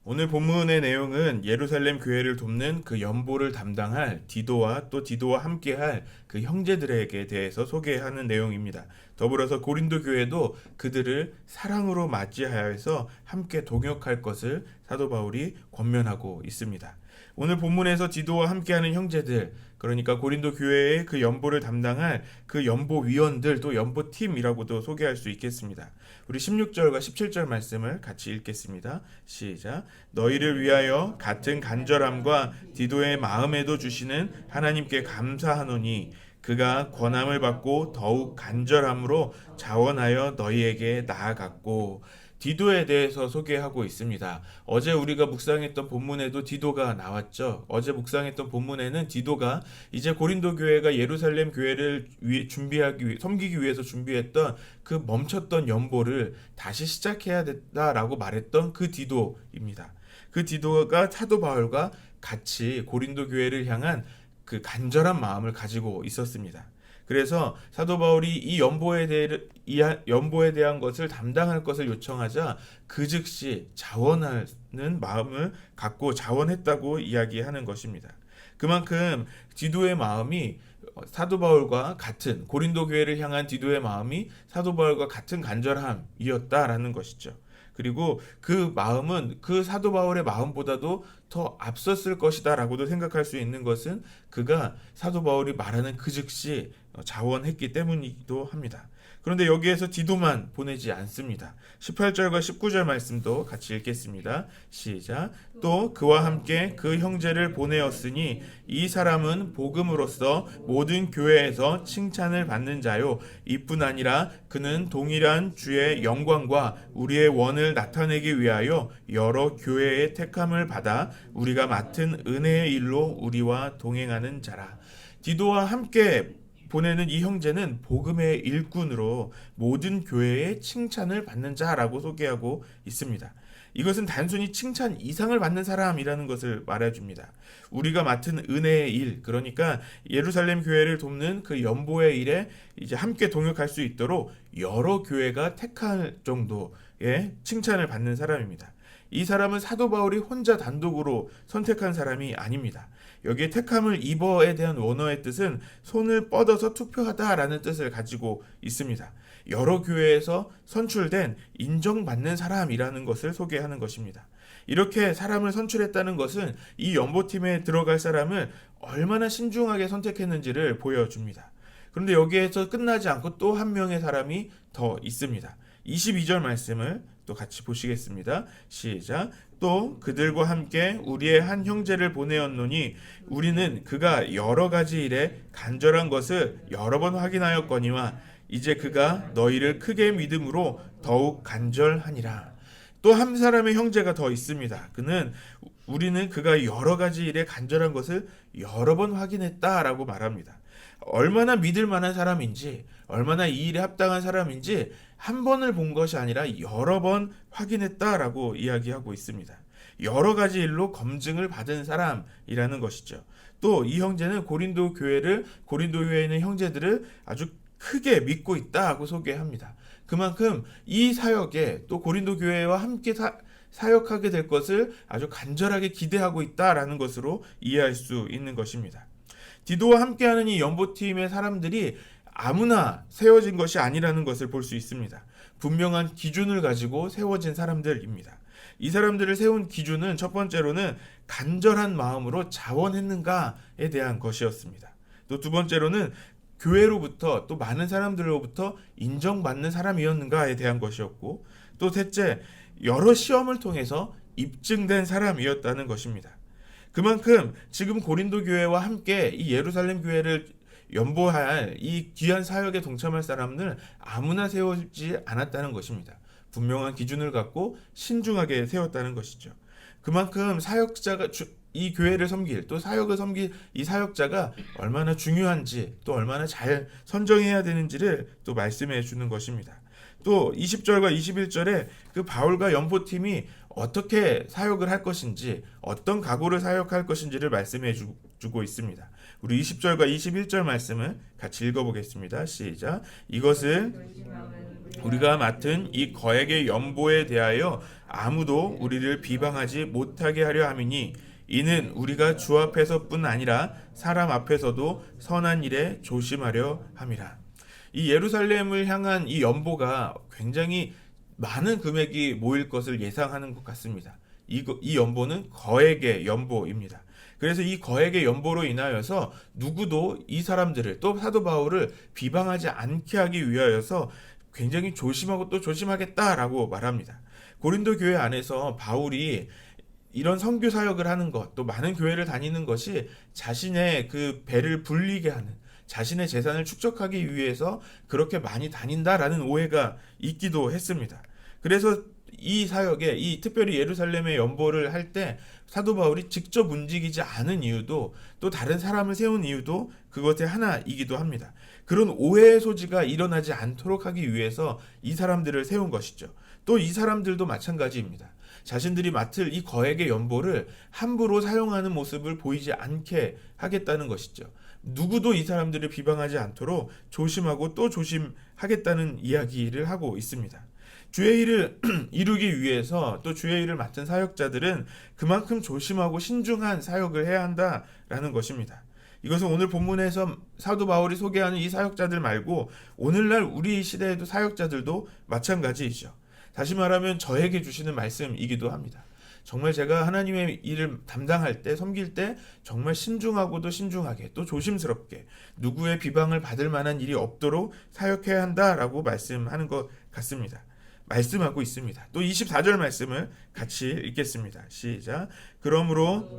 오늘 본문의 내용은 예루살렘 교회를 돕는 그 연보를 담당할 디도와 또 디도와 함께할 그 형제들에게 대해서 소개하는 내용입니다. 더불어서 고린도 교회도 그들을 사랑으로 맞이하여서 함께 동역할 것을 사도 바울이 권면하고 있습니다. 오늘 본문에서 디도와 함께하는 형제들, 그러니까 고린도 교회의 그 연보를 담당할 그 연보 위원들, 또 연보 팀이라고도 소개할 수 있겠습니다. 우리 16절과 17절 말씀을 같이 읽겠습니다. 시작. 너희를 위하여 같은 간절함과 디도의 마음에도 주시는 하나님께 감사하노니 그가 권함을 받고 더욱 간절함으로 자원하여 너희에게 나아갔고. 디도에 대해서 소개하고 있습니다. 어제 우리가 묵상했던 본문에도 디도가 나왔죠. 어제 묵상했던 본문에는 디도가 이제 고린도 교회가 예루살렘 교회를 섬기기 위해서 준비했던 그 멈췄던 연보를 다시 시작해야 된다라고 말했던 그 디도입니다. 그 디도가 사도 바울과 같이 고린도 교회를 향한 그 간절한 마음을 가지고 있었습니다. 그래서 사도 바울이 연보에 대한 것을 담당할 것을 요청하자 그 즉시 자원하는 마음을 갖고 자원했다고 이야기하는 것입니다. 그만큼 디도의 마음이 사도 바울과 같은 고린도 교회를 향한 디도의 마음이 사도 바울과 같은 간절함이었다라는 것이죠. 그리고 그 마음은 그 사도 바울의 마음보다도 더 앞섰을 것이다라고도 생각할 수 있는 것은 그가 사도 바울이 말하는 그 즉시 자원했기 때문이기도 합니다. 그런데 여기에서 디도만 보내지 않습니다. 18절과 19절 말씀도 같이 읽겠습니다. 시작. 또 그와 함께 그 형제를 보내었으니 이 사람은 복음으로써 모든 교회에서 칭찬을 받는 자요 이뿐 아니라 그는 동일한 주의 영광과 우리의 원을 나타내기 위하여 여러 교회의 택함을 받아 우리가 맡은 은혜의 일로 우리와 동행하는 자라. 디도와 함께 보내는 이 형제는 복음의 일꾼으로 모든 교회의 칭찬을 받는 자라고 소개하고 있습니다. 이것은 단순히 칭찬 이상을 받는 사람이라는 것을 말해줍니다. 우리가 맡은 은혜의 일, 그러니까 예루살렘 교회를 돕는 그 연보의 일에 이제 함께 동역할 수 있도록 여러 교회가 택할 정도의 칭찬을 받는 사람입니다. 이 사람은 사도 바울이 혼자 단독으로 선택한 사람이 아닙니다. 여기에 택함을 입어에 대한 원어의 뜻은 손을 뻗어서 투표하다라는 뜻을 가지고 있습니다. 여러 교회에서 선출된 인정받는 사람이라는 것을 소개하는 것입니다. 이렇게 사람을 선출했다는 것은 이 연보팀에 들어갈 사람을 얼마나 신중하게 선택했는지를 보여줍니다. 그런데 여기에서 끝나지 않고 또 한 명의 사람이 더 있습니다. 22절 말씀을 또 같이 보시겠습니다. 시작. 또 그들과 함께 우리의 한 형제를 보내었노니 우리는 그가 여러 가지 일에 간절한 것을 여러 번 확인하였거니와 이제 그가 너희를 크게 믿음으로 더욱 간절하니라. 또 한 사람의 형제가 더 있습니다. 우리는 그가 여러 가지 일에 간절한 것을 여러 번 확인했다라고 말합니다. 얼마나 믿을 만한 사람인지, 얼마나 이 일에 합당한 사람인지 한 번을 본 것이 아니라 여러 번 확인했다라고 이야기하고 있습니다. 여러 가지 일로 검증을 받은 사람이라는 것이죠. 또 이 형제는 고린도 교회에 있는 형제들을 아주 크게 믿고 있다고 소개합니다. 그만큼 이 사역에 또 고린도 교회와 함께 사역하게 될 것을 아주 간절하게 기대하고 있다라는 것으로 이해할 수 있는 것입니다. 디도와 함께하는 이 연보팀의 사람들이 아무나 세워진 것이 아니라는 것을 볼 수 있습니다. 분명한 기준을 가지고 세워진 사람들입니다. 이 사람들을 세운 기준은 첫 번째로는 간절한 마음으로 자원했는가에 대한 것이었습니다. 또 두 번째로는 교회로부터 또 많은 사람들로부터 인정받는 사람이었는가에 대한 것이었고, 또 셋째, 여러 시험을 통해서 입증된 사람이었다는 것입니다. 그만큼 지금 고린도 교회와 함께 이 예루살렘 교회를 연보할 이 귀한 사역에 동참할 사람을 아무나 세우지 않았다는 것입니다. 분명한 기준을 갖고 신중하게 세웠다는 것이죠. 그만큼 사역자가 이 교회를 섬길 또 사역을 섬길 이 사역자가 얼마나 중요한지 또 얼마나 잘 선정해야 되는지를 또 말씀해 주는 것입니다. 또 20절과 21절에 그 바울과 연보팀이 어떻게 사역을 할 것인지 어떤 각오를 사역할 것인지를 말씀해 주고 있습니다. 우리 20절과 21절 말씀을 같이 읽어보겠습니다. 시작. 이것을 우리가 맡은 이 거액의 연보에 대하여 아무도 우리를 비방하지 못하게 하려 함이니 이는 우리가 주 앞에서뿐 아니라 사람 앞에서도 선한 일에 조심하려 함이라. 이 예루살렘을 향한 이 연보가 굉장히 많은 금액이 모일 것을 예상하는 것 같습니다. 이 연보는 거액의 연보입니다. 그래서 이 거액의 연보로 인하여서 누구도 이 사람들을, 또 사도 바울을 비방하지 않게 하기 위하여서 굉장히 조심하고 또 조심하겠다라고 말합니다. 고린도 교회 안에서 바울이 이런 선교 사역을 하는 것, 또 많은 교회를 다니는 것이 자신의 그 배를 불리게 하는, 자신의 재산을 축적하기 위해서 그렇게 많이 다닌다라는 오해가 있기도 했습니다. 그래서 이 사역에, 이 특별히 예루살렘의 연보를 할 때 사도 바울이 직접 움직이지 않은 이유도, 또 다른 사람을 세운 이유도 그것의 하나이기도 합니다. 그런 오해의 소지가 일어나지 않도록 하기 위해서 이 사람들을 세운 것이죠. 또 이 사람들도 마찬가지입니다. 자신들이 맡을 이 거액의 연보를 함부로 사용하는 모습을 보이지 않게 하겠다는 것이죠. 누구도 이 사람들을 비방하지 않도록 조심하고 또 조심하겠다는 이야기를 하고 있습니다. 주의 일을 이루기 위해서, 또 주의 일을 맡은 사역자들은 그만큼 조심하고 신중한 사역을 해야 한다라는 것입니다. 이것은 오늘 본문에서 사도 바울이 소개하는 이 사역자들 말고 오늘날 우리 시대에도 사역자들도 마찬가지이죠. 다시 말하면 저에게 주시는 말씀이기도 합니다. 정말 제가 하나님의 일을 담당할 때, 섬길 때 정말 신중하고도 신중하게, 또 조심스럽게 누구의 비방을 받을 만한 일이 없도록 사역해야 한다라고 말씀하는 것 같습니다. 말씀하고 있습니다. 또 24절 말씀을 같이 읽겠습니다. 시작. 그러므로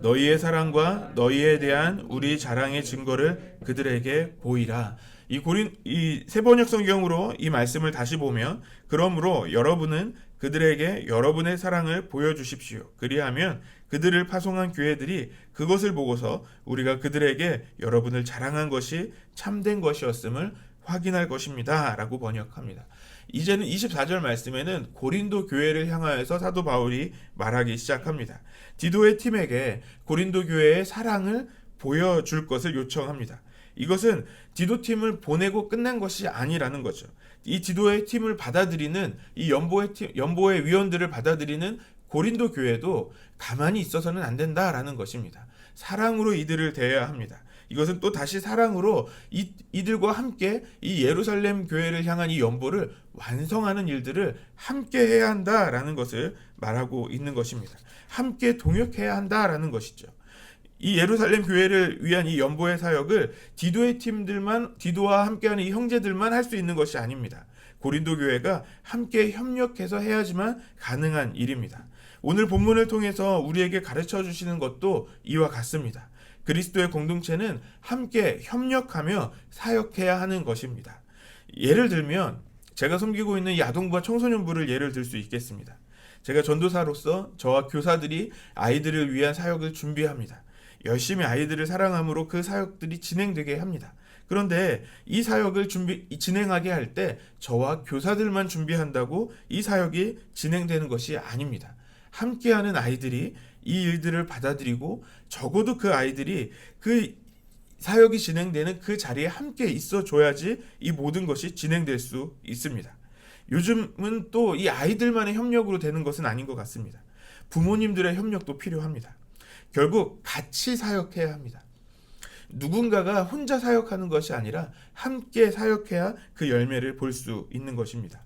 너희의 사랑과 너희에 대한 우리 자랑의 증거를 그들에게 보이라. 이 세번역 성경으로 이 말씀을 다시 보면, 그러므로 여러분은 그들에게 여러분의 사랑을 보여주십시오. 그리하면 그들을 파송한 교회들이 그것을 보고서 우리가 그들에게 여러분을 자랑한 것이 참된 것이었음을 확인할 것입니다. 라고 번역합니다. 이제는 24절 말씀에는 고린도 교회를 향하여서 사도 바울이 말하기 시작합니다. 디도의 팀에게 고린도 교회의 사랑을 보여줄 것을 요청합니다. 이것은 디도 팀을 보내고 끝난 것이 아니라는 거죠. 이 디도의 팀을 받아들이는, 이 연보의 위원들을 받아들이는 고린도 교회도 가만히 있어서는 안 된다라는 것입니다. 사랑으로 이들을 대해야 합니다. 이것은 또 다시 사랑으로 이들과 함께 이 예루살렘 교회를 향한 이 연보를 완성하는 일들을 함께 해야 한다라는 것을 말하고 있는 것입니다. 함께 동역해야 한다라는 것이죠. 이 예루살렘 교회를 위한 이 연보의 사역을 디도의 팀들만, 디도와 함께하는 이 형제들만 할 수 있는 것이 아닙니다. 고린도 교회가 함께 협력해서 해야지만 가능한 일입니다. 오늘 본문을 통해서 우리에게 가르쳐 주시는 것도 이와 같습니다. 그리스도의 공동체는 함께 협력하며 사역해야 하는 것입니다. 예를 들면 제가 섬기고 있는 이 아동부와 청소년부를 예를 들 수 있겠습니다. 제가 전도사로서 저와 교사들이 아이들을 위한 사역을 준비합니다. 열심히 아이들을 사랑함으로 그 사역들이 진행되게 합니다. 그런데 이 사역을 진행하게 할 때 저와 교사들만 준비한다고 이 사역이 진행되는 것이 아닙니다. 함께하는 아이들이 이 일들을 받아들이고 적어도 그 아이들이 그 사역이 진행되는 그 자리에 함께 있어 줘야지 이 모든 것이 진행될 수 있습니다. 요즘은 또 이 아이들만의 협력으로 되는 것은 아닌 것 같습니다. 부모님들의 협력도 필요합니다. 결국 같이 사역해야 합니다. 누군가가 혼자 사역하는 것이 아니라 함께 사역해야 그 열매를 볼 수 있는 것입니다.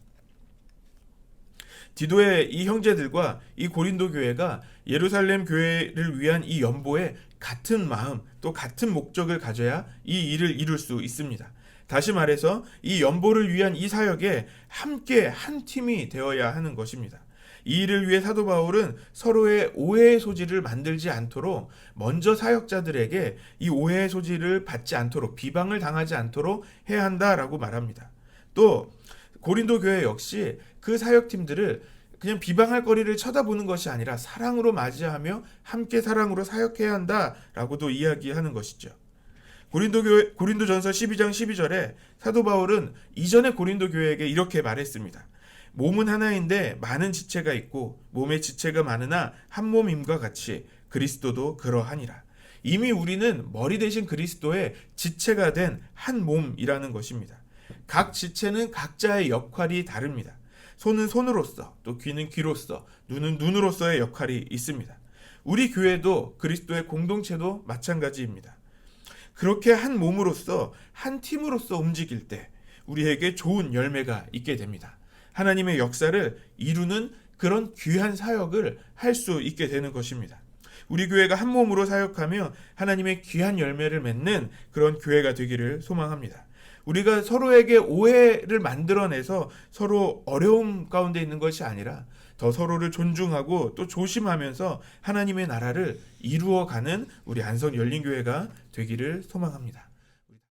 디도의 이 형제들과 이 고린도 교회가 예루살렘 교회를 위한 이 연보에 같은 마음, 또 같은 목적을 가져야 이 일을 이룰 수 있습니다. 다시 말해서 이 연보를 위한 이 사역에 함께 한 팀이 되어야 하는 것입니다. 이 일을 위해 사도 바울은 서로의 오해의 소지를 만들지 않도록 먼저 사역자들에게 이 오해의 소지를 받지 않도록, 비방을 당하지 않도록 해야 한다라고 말합니다. 또 고린도 교회 역시 그 사역팀들을 그냥 비방할 거리를 쳐다보는 것이 아니라 사랑으로 맞이하며 함께 사랑으로 사역해야 한다라고도 이야기하는 것이죠. 고린도전서 12장 12절에 사도 바울은 이전의 고린도 교회에게 이렇게 말했습니다. 몸은 하나인데 많은 지체가 있고 몸의 지체가 많으나 한 몸임과 같이 그리스도도 그러하니라. 이미 우리는 머리 대신 그리스도의 지체가 된 한 몸이라는 것입니다. 각 지체는 각자의 역할이 다릅니다. 손은 손으로서, 또 귀는 귀로서, 눈은 눈으로서의 역할이 있습니다. 우리 교회도 그리스도의 공동체도 마찬가지입니다. 그렇게 한 몸으로서, 한 팀으로서 움직일 때 우리에게 좋은 열매가 있게 됩니다. 하나님의 역사를 이루는 그런 귀한 사역을 할 수 있게 되는 것입니다. 우리 교회가 한 몸으로 사역하며 하나님의 귀한 열매를 맺는 그런 교회가 되기를 소망합니다. 우리가 서로에게 오해를 만들어내서 서로 어려움 가운데 있는 것이 아니라 더 서로를 존중하고 또 조심하면서 하나님의 나라를 이루어가는 우리 안성 열린교회가 되기를 소망합니다.